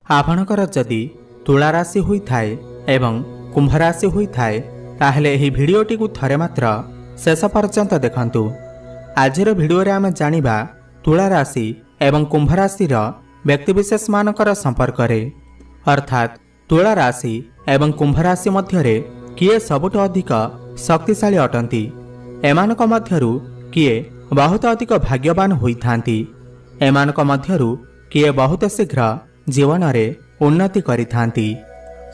आपणकर जदि तुला राशि होइथाए एवं कुंभ राशि होइथाए ताहेले एही भिडियोटी को थरे मात्र शेष पर्यंत देखंतु। आजिर भिडियो रे आमे जानिबा तुला राशि एवं कुंभ राशि व्यक्तिविशेष मानकर संपर्क रे, अर्थात तुला राशि एवं कुंभ राशि मध्यरे किए सबुठ अधिक शक्तिशाली अटंती, एमानक मध्यरु किए बहुत अधिक भाग्यवान होइथांती, एमानक मध्यरु किए बहुत शीघ्र जीवन रे उन्नति करिथांती।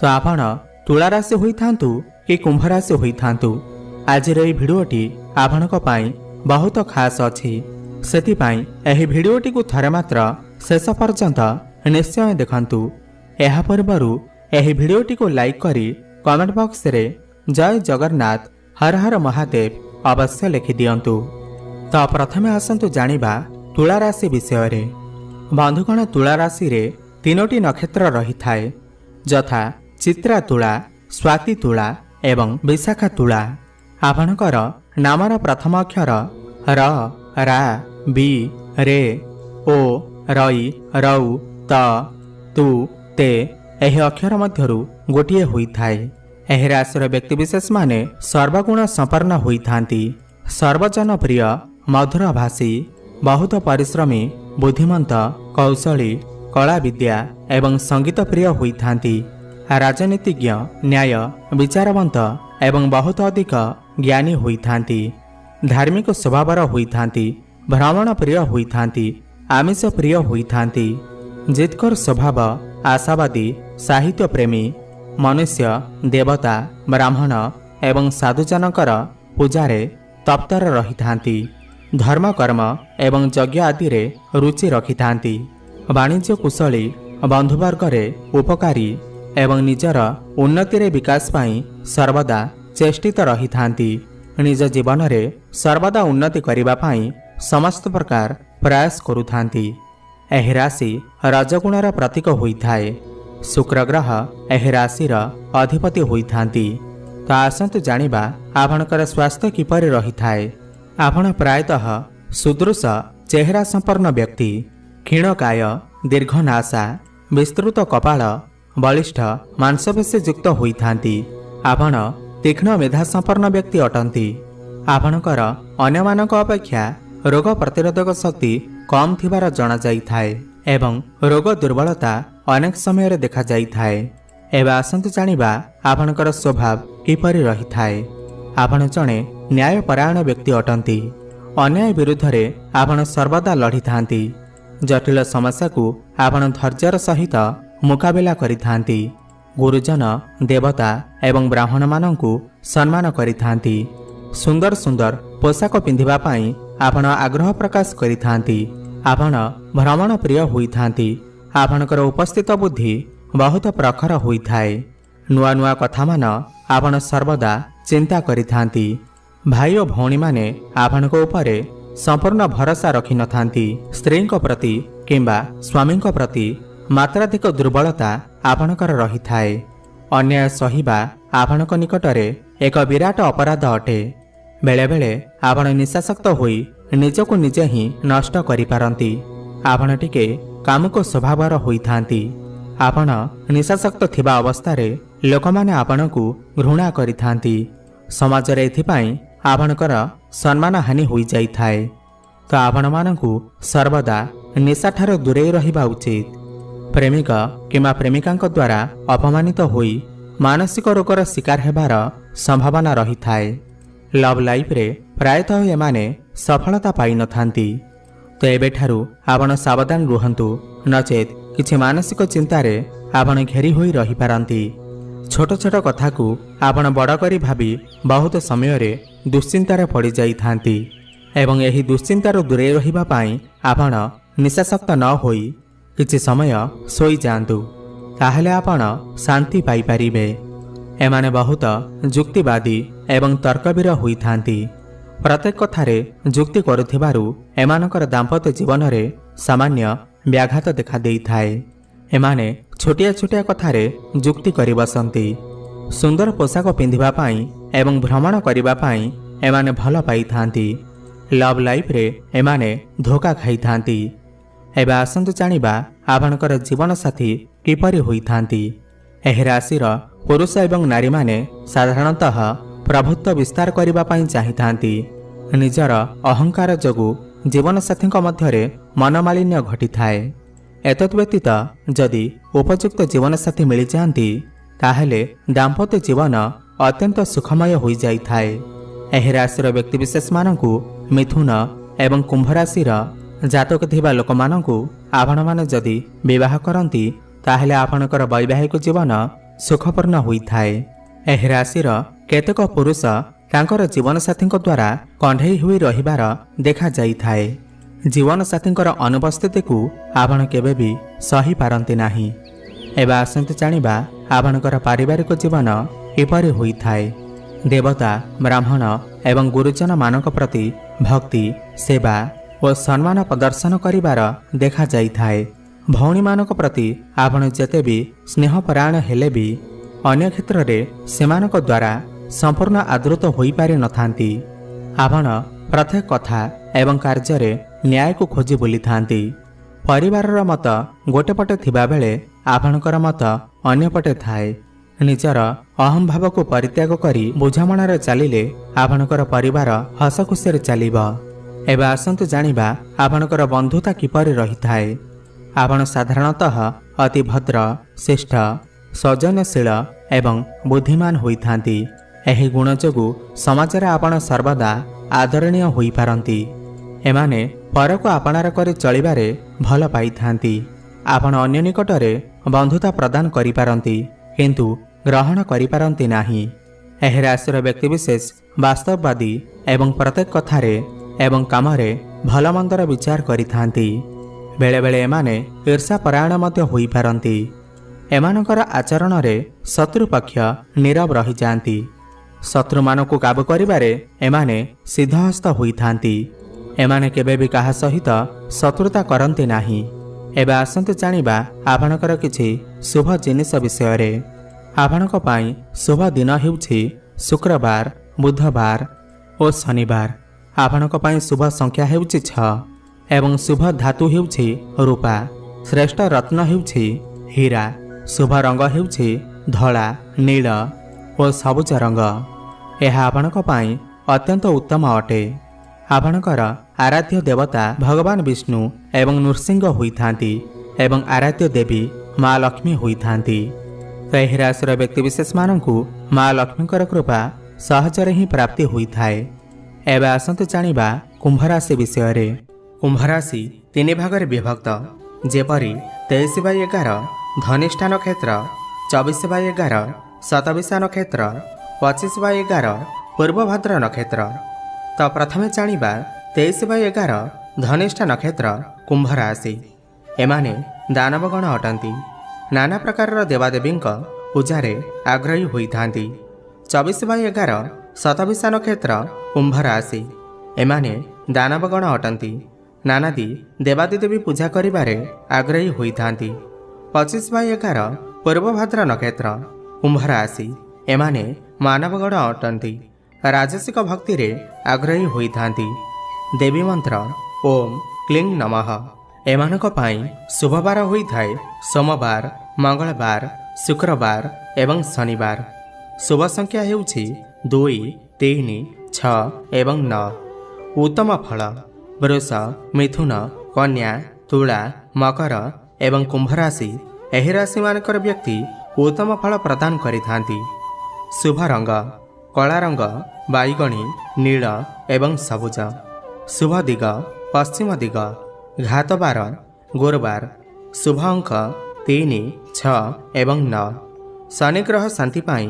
तो आपण तुला राशि होइथांतु कि कुंभ राशि होइथांतु, आजिर एही भिडियोटी आपणक पई बहुत खास अछि। सेति पई एही भिडियोटी को थरे मात्र शेष पर्यंत निश्चय देखंतु। एहा पूर्वरु एही भिडियोटी को लाइक करी कमेंट बॉक्स रे जय जगन्नाथ हर हर महादेव अवश्य लिखि दियंतु। तो प्रथमे आसंतु जानिबा तुला राशि विषय रे। बंधुगण, तुला राशि रे तीनोटी नक्षत्र रही थाए, यथा चित्रा तुला, स्वाति तुला एवं विशाखा तुला। आपणकर नामर प्रथम अक्षर र, रा, बी, रे, ओ, रई, रौ, त, तु, ते एही अक्षर मध्यरु गोटिए होइथाए। एही राशिर व्यक्तिविशेष माने सर्वगुण संपन्न होइथांती, सर्वजन प्रिय, मधुर भाषी, बहुत परिश्रमी, बुद्धिमंत, कौशली, कला विद्या एवं संगीत प्रिय होइथांती, राजनीतिज्ञ, न्याय विचारवंत एवं बहुत अधिक ज्ञानी होइथांती, धार्मिक स्वभावर होइथांती, भ्रमण प्रिय होइथांती, आमिष प्रिय होइथांती, जितकर स्वभाव, आशावादी, साहित्य प्रेमी, मनुष्य, देवता, ब्राह्मण एवं साधुजनकर पूजारे तप्तर रहिथांती, धर्म कर्म एवं यज्ञ आदि रे रुचि रखिथांती, वाणिज्य कुशली, बंधुवर्ग रे उपकारी एवं निजर उन्नति रे विकास पाई सर्वदा चेष्टित रहिथांती, निज जीवन रे सर्वदा उन्नति करिबा पाई समस्त प्रकार प्रयास करुथांती। एही राशि रजगुणर प्रतीक होइथाए। शुक्र ग्रह एही राशिर अधिपति होइथांती। तो आसंतु जानिबा आपणकर स्वास्थ्य किपरि रहिथाए। आपण प्रायतः सुदृश चेहरा संपन्न व्यक्ति, क्षीणकाय, दीर्घ नासा, विस्तृत कपाल, बलिष्ठ मांसपेशी युक्त होइथांती। आपण तीक्ष्ण मेधा संपन्न व्यक्ति अटंती। आपणकर अन्यमानक अपेक्षा रोग प्रतिरोधक शक्ति कम थिबार जणा जाइथाए एवं रोग दुर्बलता अनेक समय देखा जाइथाए। एबे आसंतु जानिबा आपणकर स्वभाव किपरि रहिथाए। आपण जणे न्यायपरायण व्यक्ति अटंती। अन्याय विरुद्ध रे आपण सर्वदा लढिथांती। जटिल समस्या को आपण धैर्यर सहित मुकाबिला करिथांती। गुरुजन, देवता एवं ब्राह्मण मानंकु सम्मान करिथांती। सुंदर सुंदर पोशाक पिंधिबा पाई आपण आग्रह प्रकाश करिथांती। आपण भ्रमण प्रिय होइथांती। आपणकर उपस्थित बुद्धि बहुत प्रखर होइथाए। नुआ नुआ कथा मान आपण सर्वदा चिंता करिथांती। भाई और भौणी माने आपणक उपरे संपूर्ण भरोसा रखि नथांती। स्त्री प्रति किंबा स्वामी प्रति मात्राधिक दुर्बलता आपणकर रहिथाए। अन्याय सहिबा आपणक निकटरे एक विराट अपराध अटे। बेले बेले आपण निशासक्त होई निजको निजे ही नष्ट करि पारंती। आपण टिके कामुक स्वभावर होइथांती। आपण निशासक्त थिबा अवस्थारे लोकमाने आपणकु घृणा करिथांती। समाज रे एथिपाई आपणकर सम्मान हानि होई जाइथाए। तो आपण मानकु सर्वदा निशाठार दूरे रहिबा उचित। प्रेमिक किंबा प्रेमिकांक द्वारा अपमानित होई मानसिक रोगर शिकार हेबार संभावना रही थाए। लव लाइफ रे प्रायतः एमाने सफलता पाई नथांती। तो एबेठारु आपण सावधान रुहंतु, नचेत किछि मानसिक चिंतारे आपण घेरी होई रही पारंती। छोट छोट कथा को आपण बड़ करी भाबी बहुत समय रे दुश्चिंतारे पड़ी जाई थांती एवं एही दुश्चिंतारु दूरे रहिबा पाई आपण निशासक्त न होई किछि समय सोई जांतु, ताहले आपण शांति पाई परिबे। एमाने बहुत जुक्तिवादी एवं तर्कवीर होई थांती। प्रत्येक कथारे जुक्ति करुथिबारु एमानकर दाम्पत्य जीवन रे सामान्य व्याघात देखा देई थाए। एमाने छोटिया छोटिया कथारे जुक्ति करि बसंती। सुंदर पोशाक पिंधिबा पाई एवं भ्रमण करिबा पाई एमाने भल पाई थांती। लव लाइफ रे एमाने धोखा खाई थांती। ଏବେ ଆସନ୍ତୁ ଜାଣିବା ଆପଣଙ୍କର ଜୀବନସାଥୀ କିପରି ହୋଇଥାନ୍ତି। ଏହି ରାଶିର ପୁରୁଷ ଏବଂ ନାରୀମାନେ ସାଧାରଣତଃ ପ୍ରଭୁତ୍ୱ ବିସ୍ତାର କରିବା ପାଇଁ ଚାହିଁଥାନ୍ତି। ନିଜର ଅହଙ୍କାର ଯୋଗୁଁ ଜୀବନସାଥୀଙ୍କ ମଧ୍ୟରେ ମନମାଳିନ୍ୟ ଘଟିଥାଏ। ଏତଦ୍‌ବ୍ୟତୀତ ଯଦି ଉପଯୁକ୍ତ ଜୀବନସାଥୀ ମିଳିଯାଆନ୍ତି ତାହେଲେ ଦାମ୍ପତ୍ୟ ଜୀବନ ଅତ୍ୟନ୍ତ ସୁଖମୟ ହୋଇଯାଇଥାଏ। ଏହି ରାଶିର ବ୍ୟକ୍ତିବିଶେଷମାନଙ୍କୁ ମିଥୁନ ଏବଂ କୁମ୍ଭ ରାଶିର ଜାତକ ଥିବା ଲୋକମାନଙ୍କୁ ଆପଣମାନେ ଯଦି ବିବାହ କରନ୍ତି ତାହେଲେ ଆପଣଙ୍କର ବୈବାହିକ ଜୀବନ ସୁଖପୂର୍ଣ୍ଣ ହୋଇଥାଏ। ଏହି ରାଶିର କେତେକ ପୁରୁଷ ତାଙ୍କର ଜୀବନସାଥୀଙ୍କ ଦ୍ୱାରା କଣ୍ଢେଇ ହୋଇ ରହିବାର ଦେଖାଯାଇଥାଏ। ଜୀବନସାଥୀଙ୍କର ଅନୁପସ୍ଥିତିକୁ ଆପଣ କେବେ ବି ସହିପାରନ୍ତି ନାହିଁ। ଏବେ ଆସନ୍ତୁ ଜାଣିବା ଆପଣଙ୍କର ପାରିବାରିକ ଜୀବନ କିପରି ହୋଇଥାଏ। ଦେବତା, ବ୍ରାହ୍ମଣ ଏବଂ ଗୁରୁଜନମାନଙ୍କ ପ୍ରତି ଭକ୍ତି, ସେବା ଓ ସମ୍ମାନ ପ୍ରଦର୍ଶନ କରିବାର ଦେଖାଯାଇଥାଏ। ଭଉଣୀମାନଙ୍କ ପ୍ରତି ଆପଣ ଯେତେ ବି ସ୍ନେହପରାୟଣ ହେଲେ ବି ଅନ୍ୟ କ୍ଷେତ୍ରରେ ସେମାନଙ୍କ ଦ୍ୱାରା ସମ୍ପୂର୍ଣ୍ଣ ଆଦୃତ ହୋଇପାରିନଥାନ୍ତି। ଆପଣ ପ୍ରତ୍ୟେକ କଥା ଏବଂ କାର୍ଯ୍ୟରେ ନ୍ୟାୟକୁ ଖୋଜି ବୁଲିଥାନ୍ତି। ପରିବାରର ମତ ଗୋଟେ ପଟେ ଥିବାବେଳେ ଆପଣଙ୍କର ମତ ଅନ୍ୟପଟେ ଥାଏ। ନିଜର ଅହଂଭାବକୁ ପରିତ୍ୟାଗ କରି ବୁଝାମଣାରେ ଚାଲିଲେ ଆପଣଙ୍କର ପରିବାର ହସଖୁସିରେ ଚାଲିବ। ଏବେ ଆସନ୍ତୁ ଜାଣିବା ଆପଣଙ୍କର ବନ୍ଧୁତା କିପରି ରହିଥାଏ। ଆପଣ ସାଧାରଣତଃ ଅତି ଭଦ୍ର, ଶିଷ୍ଟ, ସୌଜନ୍ୟଶୀଳ ଏବଂ ବୁଦ୍ଧିମାନ ହୋଇଥାନ୍ତି। ଏହି ଗୁଣ ଯୋଗୁଁ ସମାଜରେ ଆପଣ ସର୍ବଦା ଆଦରଣୀୟ ହୋଇପାରନ୍ତି। ଏମାନେ ପରକୁ ଆପଣାର କରି ଚଳିବାରେ ଭଲ ପାଇଥାନ୍ତି। ଆପଣ ଅନ୍ୟ ନିକଟରେ ବନ୍ଧୁତା ପ୍ରଦାନ କରିପାରନ୍ତି କିନ୍ତୁ ଗ୍ରହଣ କରିପାରନ୍ତି ନାହିଁ। ଏହି ରାଶିର ବ୍ୟକ୍ତିବିଶେଷ ବାସ୍ତବବାଦୀ ଏବଂ ପ୍ରତ୍ୟେକ କଥାରେ ଏବଂ କାମରେ ଭଲ ମନ୍ଦର ବିଚାର କରିଥାନ୍ତି। ବେଳେବେଳେ ଏମାନେ ଈର୍ଷାପରାୟଣ ମଧ୍ୟ ହୋଇପାରନ୍ତି। ଏମାନଙ୍କର ଆଚରଣରେ ଶତ୍ରୁପକ୍ଷ ନୀରବ ରହିଯାଆନ୍ତି। ଶତ୍ରୁମାନଙ୍କୁ କାବୁ କରିବାରେ ଏମାନେ ସିଦ୍ଧହସ୍ତ ହୋଇଥାନ୍ତି। ଏମାନେ କେବେ ବି କାହା ସହିତ ଶତ୍ରୁତା କରନ୍ତି ନାହିଁ। ଏବେ ଆସନ୍ତୁ ଜାଣିବା ଆପଣଙ୍କର କିଛି ଶୁଭ ଜିନିଷ ବିଷୟରେ। ଆପଣଙ୍କ ପାଇଁ ଶୁଭ ଦିନ ହେଉଛି ଶୁକ୍ରବାର, ବୁଧବାର ଓ ଶନିବାର। ଆପଣଙ୍କ ପାଇଁ ଶୁଭ ସଂଖ୍ୟା ହେଉଛି 6 ଏବଂ ଶୁଭ ଧାତୁ ହେଉଛି ରୂପା। ଶ୍ରେଷ୍ଠ ରତ୍ନ ହେଉଛି ହୀରା। ଶୁଭ ରଙ୍ଗ ହେଉଛି ଧଳା, ନୀଳ ଓ ସବୁଜ ରଙ୍ଗ। ଏହା ଆପଣଙ୍କ ପାଇଁ ଅତ୍ୟନ୍ତ ଉତ୍ତମ ଅଟେ। ଆପଣଙ୍କର ଆରାଧ୍ୟ ଦେବତା ଭଗବାନ ବିଷ୍ଣୁ ଏବଂ ନୃସିଂହ ହୋଇଥାନ୍ତି ଏବଂ ଆରାଧ୍ୟ ଦେବୀ ମା ଲକ୍ଷ୍ମୀ ହୋଇଥାନ୍ତି। ଏହି ରାଶିର ବ୍ୟକ୍ତିବିଶେଷମାନଙ୍କୁ ମା ଲକ୍ଷ୍ମୀଙ୍କର କୃପା ସହଜରେ ହିଁ ପ୍ରାପ୍ତି ହୋଇଥାଏ। ଏବେ ଆସନ୍ତୁ ଜାଣିବା କୁମ୍ଭରାଶି ବିଷୟରେ। କୁମ୍ଭରାଶି 3 ଭାଗରେ ବିଭକ୍ତ, ଯେପରି 23/11 ଧନିଷ୍ଠା ନକ୍ଷତ୍ର, 24/11 ଶତବିଷା ନକ୍ଷତ୍ର, 25/11 ପୂର୍ବଭଦ୍ର ନକ୍ଷତ୍ର। ତ ପ୍ରଥମେ ଜାଣିବା 23/11 ଧନିଷ୍ଠା ନକ୍ଷତ୍ର କୁମ୍ଭ ରାଶି। ଏମାନେ ଦାନବଗଣ ଅଟନ୍ତି। ନାନା ପ୍ରକାରର ଦେବାଦେବୀଙ୍କ ପୂଜାରେ ଆଗ୍ରହୀ ହୋଇଥାନ୍ତି। 24/11 ଶତବିଷା ନକ୍ଷତ୍ର କୁମ୍ଭ ରାଶି। ଏମାନେ ଦାନବଗଣ ଅଟନ୍ତି। ନାନାଦି ଦେବାଦେବୀ ପୂଜା କରିବାରେ ଆଗ୍ରହୀ ହୋଇଥାନ୍ତି। 25/11 ପୂର୍ବଭଦ୍ର ନକ୍ଷତ୍ର କୁମ୍ଭ ରାଶି। ଏମାନେ ମାନବଗଣ ଅଟନ୍ତି। ରାଜସିକ ଭକ୍ତିରେ ଆଗ୍ରହୀ ହୋଇଥାନ୍ତି। ଦେବୀ ମନ୍ତ୍ର ଓମ୍ କ୍ଲିଂ ନମଃ ଏମାନଙ୍କ ପାଇଁ ଶୁଭବାର ହୋଇଥାଏ ସୋମବାର, ମଙ୍ଗଳବାର, ଶୁକ୍ରବାର ଏବଂ ଶନିବାର। ଶୁଭ ସଂଖ୍ୟା ହେଉଛି 2, 3, 6 ଏବଂ 9। ଉତ୍ତମ ଫଳ ବୃଷ, ମିଥୁନ, କନ୍ୟା, ତୁଳା, ମକର ଏବଂ କୁମ୍ଭ ରାଶି। ଏହି ରାଶିମାନଙ୍କର ବ୍ୟକ୍ତି ଉତ୍ତମ ଫଳ ପ୍ରଦାନ କରିଥାନ୍ତି। ଶୁଭ ରଙ୍ଗ କଳା ରଙ୍ଗ, ବାଇଗଣୀ, ନୀଳ ଏବଂ ସବୁଜ। ଶୁଭ ଦିଗ ପଶ୍ଚିମ ଦିଗ। ଘାତବାର ଗୁରୁବାର। ଶୁଭ ଅଙ୍କ 3, 6 ଏବଂ 9। ଶନିଗ୍ରହ ଶାନ୍ତି ପାଇଁ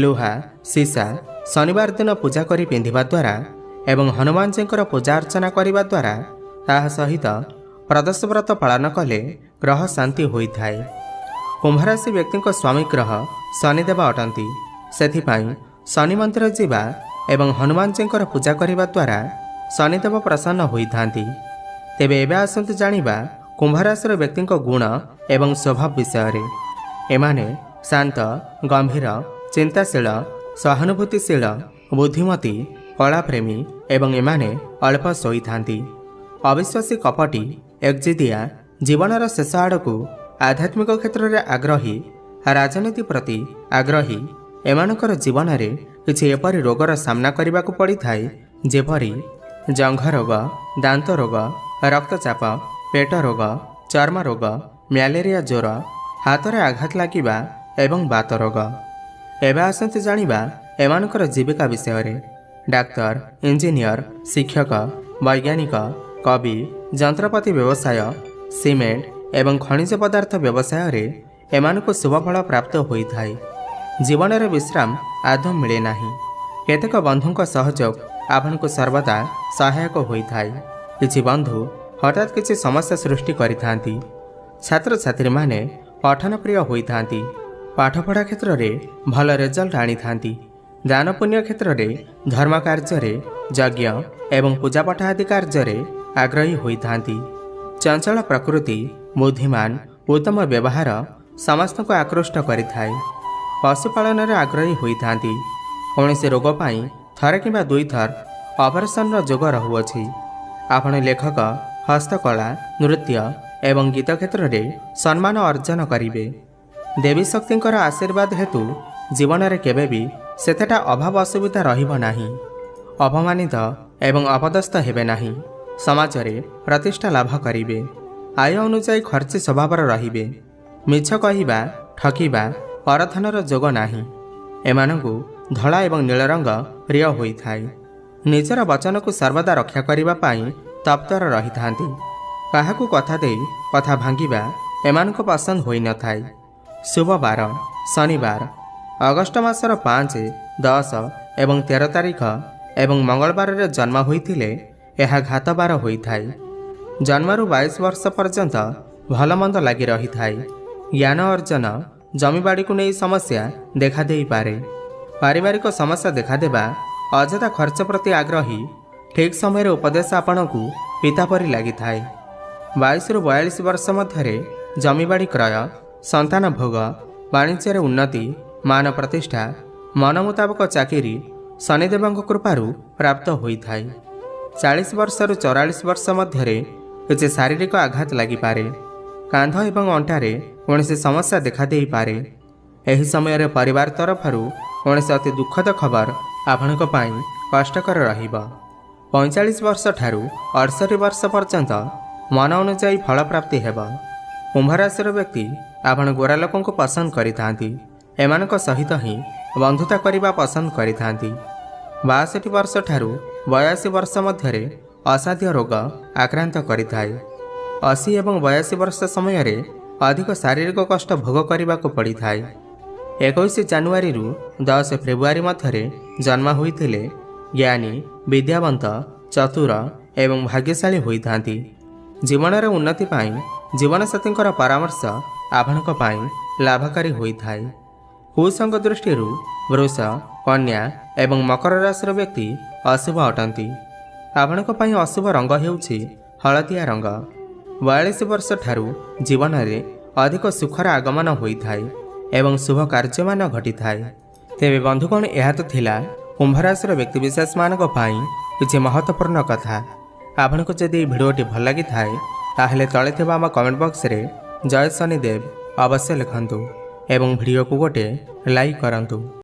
ଲୁହା, ସୀସା ଶନିବାର ଦିନ ପୂଜା କରି ପିନ୍ଧିବା ଦ୍ୱାରା ଏବଂ ହନୁମାନଜୀଙ୍କର ପୂଜା ଅର୍ଚ୍ଚନା କରିବା ଦ୍ୱାରା ତାହା ସହିତ ପ୍ରଦୋଷ ବ୍ରତ ପାଳନ କଲେ ଗ୍ରହ ଶାନ୍ତି ହୋଇଥାଏ। କୁମ୍ଭରାଶି ବ୍ୟକ୍ତିଙ୍କ ସ୍ୱାମୀ ଗ୍ରହ ଶନିଦେବ ଅଟନ୍ତି। ସେଥିପାଇଁ ଶନି ମନ୍ଦିର ଯିବା ଏବଂ ହନୁମାନଜୀଙ୍କର ପୂଜା କରିବା ଦ୍ୱାରା ଶନିଦେବ ପ୍ରସନ୍ନ ହୋଇଥାନ୍ତି। ତେବେ ଏବେ ଆସନ୍ତୁ ଜାଣିବା କୁମ୍ଭରାଶିର ବ୍ୟକ୍ତିଙ୍କ ଗୁଣ ଏବଂ ସ୍ୱଭାବ ବିଷୟରେ। ଏମାନେ ଶାନ୍ତ, ଗମ୍ଭୀର, ଚିନ୍ତାଶୀଳ, ସହାନୁଭୂତିଶୀଳ, ବୁଦ୍ଧିମତୀ, କଳାପ୍ରେମୀ ଏବଂ ଏମାନେ ଅଳ୍ପ ଶୋଇଥାନ୍ତି। ଅବିଶ୍ୱାସୀ, କପଟୀ, ଏକଜିଦିଆ जीवनर शेष आड़कू आध्यात्मिक क्षेत्र में आग्रही राजनीति प्रति आग्रही एमानकर जीवन में किसी एपरी रोगर सामना करने को पड़ी थाए जेपरी जंघ रोग दांत रोग रक्तचाप पेट रोग चर्म रोग म्यालेरिया ज्वर हाथ में आघात लगिबा एवं बात रोग। एवं आसते जानिबा एमानकर जीविका विषय डाक्तर इंजीनियर शिक्षक वैज्ञानिक कवि जंत्रपाति व्यवसाय सीमेंट एवं खनिज पदार्थ व्यवसाय रे एमानकु शुभफल प्राप्त होता है। जीवन में विश्राम आदौ मिले नहीं। केतेक बंधुक सहयोग आपको सर्वदा सहायक होता है। किछि बंधु हठात किछि समस्या सृष्टि करिथांती। छात्र छात्री माने पठन प्रिय होता पाठपढ़ा क्षेत्र में भल रिजल्ट आनी थांती। दान पुण्य क्षेत्र में धर्म कार्य यज्ञ एवं पूजापाठ आदि कार्य आग्रही होता। चंचल प्रकृति बुद्धिमान उत्तम व्यवहार समस्त को आकृष्ट करिथाए। पशुपालन में आग्रही होता। कौन से रोग पाई थरे कि दुई थर ऑपरेशन जोग रहुअछि। आपण लेखक हस्तकला नृत्य एवं गीत क्षेत्र में सम्मान अर्जन करिवे। देवी शक्ति आशीर्वाद हेतु जीवन में केबे भी सेतेटा अभाव असुविधा रहिबो नाही। अपमानित एवं अपदस्थ हेबे नाही। समाज रे प्रतिष्ठा लाभ करिवे। आय अनुसार खर्ची स्वभाव रहिबे। मिछ कहिबा ठकिबा परधनर जोग नाही। एमानकु धला एवं नील रंग प्रिय होइथाए। निजर वचन को सर्वदा रक्षा करिबा पाई तप्तर रहिथांती। काहाकु कथा देई कथा भांगिबा एमानकु पसंद होई न थाए। शुभ बार शनिवार अगस्ट मासर 5, 10 एवं 13 तारीख एवं मंगलवार रे जन्म होइथिले यह घात बार होइथाए। जन्मरु 22 वर्ष पर्यंत भल मंद लगी रही थाए। ज्ञान अर्जन जमीबाड़ी को नहीं समस्या देखा दे पारे। पारिवारिक समस्या देखादेवा अଯଥା खर्च प्रति आग्रही ठीक समय उपदेश आपण को पिता परी लगी थाए। 22 रु 42 वर्ष मध्य जमीबाड़ी क्रय संतान भोग वाणिज्य उन्नति मान प्रतिष्ठा मन मुताबक चाकरी शनिदेव कृपारू प्राप्त होता है। 40 वर्ष रु 44 वर्ष मध्य किसी शारीरिक आघात लगिपारे। कांध एवं अंटारे कौन समस्या देखा दे पारे। एही समय परिवार तरफरू कौन अति दुखद खबर आपण कष्टकर रहिबा। 45 वर्ष ठारू 68 वर्ष पर्यंत मन अनुजाई फल प्राप्ति हेबा। कुंभ राशि व्यक्ति आपण गोरा लोकों को पसंद करिथांती। एमानक सहित ही बंधुता करने पसंद करिथांती। 62 वर्ष ठारू 82 वर्ष मध्य असाध्य रोग आक्रांत करिथाए। 80 एवं 82 वर्ष समय अधिक शारीरिक कष्ट भोग करने को पड़ी थाए। 21 जानुआरी रु 10 फेब्रुआरी मध्य जन्म होइथिले ज्ञानी विद्यावंत चतुर एवं भाग्यशाली होइथांती। जीवन में उन्नति पाई जीवनसाथी परामर्श आपणक पाई लाभकारी होइथाए। कुसंग दृष्टि वृष कन्या एवं मकर राशि व्यक्ति अशुभ अटंती। आपणक पाई अशुभ रंग हेउछि हलदिया रंग। 42 वर्ष ठारू जीवन में अधिक सुखर आगमन होइथाए एवं शुभ कार्यमान घटी थाए। तेबे बंधुगण यह तो थिला कुंभ राशि व्यक्तिविशेष मानक पाई किछि महत्वपूर्ण कथा। आपको जदि भिडियोटी भल लगी थाए ताहले तले थिबा आम कमेंट बॉक्स रे जय शनिदेव अवश्य लिखंतु एवं भिडियो को गोटे लाइक करंतु।